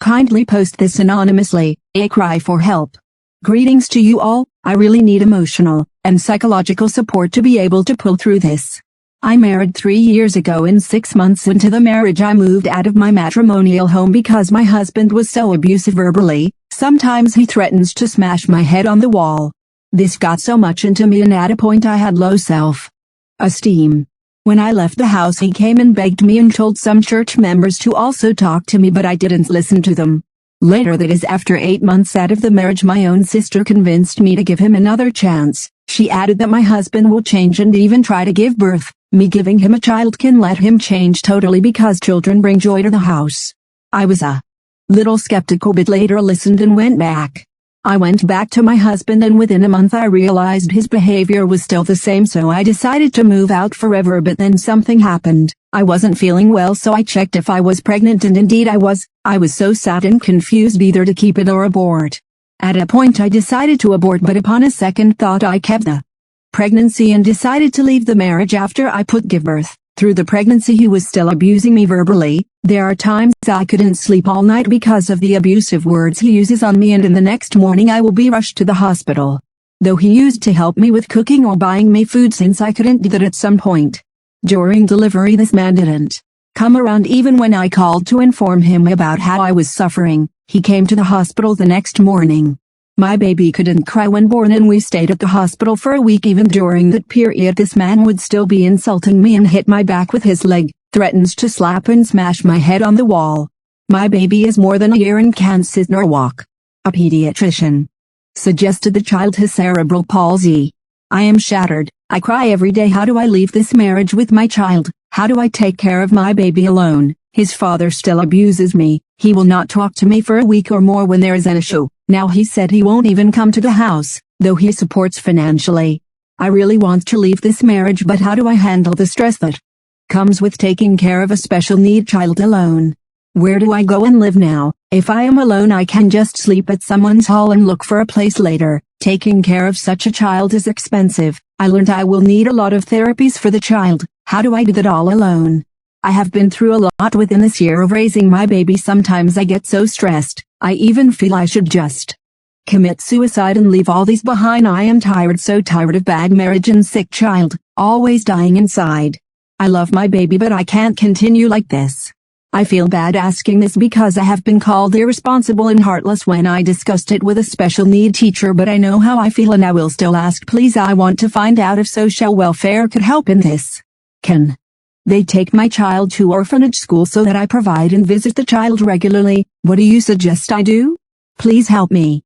kindly post this anonymously, a cry for help. Greetings to you all, I really need emotional and psychological support to be able to pull through this. I married 3 years ago and 6 months into the marriage I moved out of my matrimonial home because my husband was so abusive verbally. Sometimes he threatens to smash my head on the wall. This got so much into me and at a point I had low self-esteem. When I left the house he came and begged me and told some church members to also talk to me, but I didn't listen to them. Later, that is after 8 months out of the marriage, my own sister convinced me to give him another chance. She added that my husband will change and even try to give birth. Me giving him a child can let him change totally because children bring joy to the house. I was a little skeptical but later listened and went back. I went back to my husband and within a month I realized his behavior was still the same, so I decided to move out forever, but then something happened. I wasn't feeling well, so I checked if I was pregnant and indeed I was. I was so sad and confused either to keep it or abort. At a point I decided to abort, but upon a second thought I kept the pregnancy and decided to leave the marriage after I give birth. Through the pregnancy he was still abusing me verbally. There are times I couldn't sleep all night because of the abusive words he uses on me, and in the next morning I will be rushed to the hospital. Though he used to help me with cooking or buying me food since I couldn't do that at some point. During delivery this man didn't come around even when I called to inform him about how I was suffering. He came to the hospital the next morning. My baby couldn't cry when born and we stayed at the hospital for a week. Even during that period this man would still be insulting me and hit my back with his leg, threatens to slap and smash my head on the wall. My baby is more than a year and can't sit nor walk. A pediatrician suggested the child has cerebral palsy. I am shattered. I cry every day. How do I leave this marriage with my child? How do I take care of my baby alone? His father still abuses me. He will not talk to me for a week or more when there is an issue. Now he said he won't even come to the house, though he supports financially. I really want to leave this marriage, but how do I handle the stress that comes with taking care of a special need child alone? Where do I go and live now? If I am alone I can just sleep at someone's hall and look for a place later. Taking care of such a child is expensive. I learned I will need a lot of therapies for the child. How do I do that all alone? I have been through a lot within this year of raising my baby. Sometimes I get so stressed, I even feel I should just commit suicide and leave all these behind. I am tired, so tired of bad marriage and sick child, always dying inside. I love my baby, but I can't continue like this. I feel bad asking this because I have been called irresponsible and heartless when I discussed it with a special need teacher, but I know how I feel and I will still ask. Please, I want to find out if social welfare could help in this. Can they take my child to orphanage school so that I provide and visit the child regularly? What do you suggest I do? Please help me.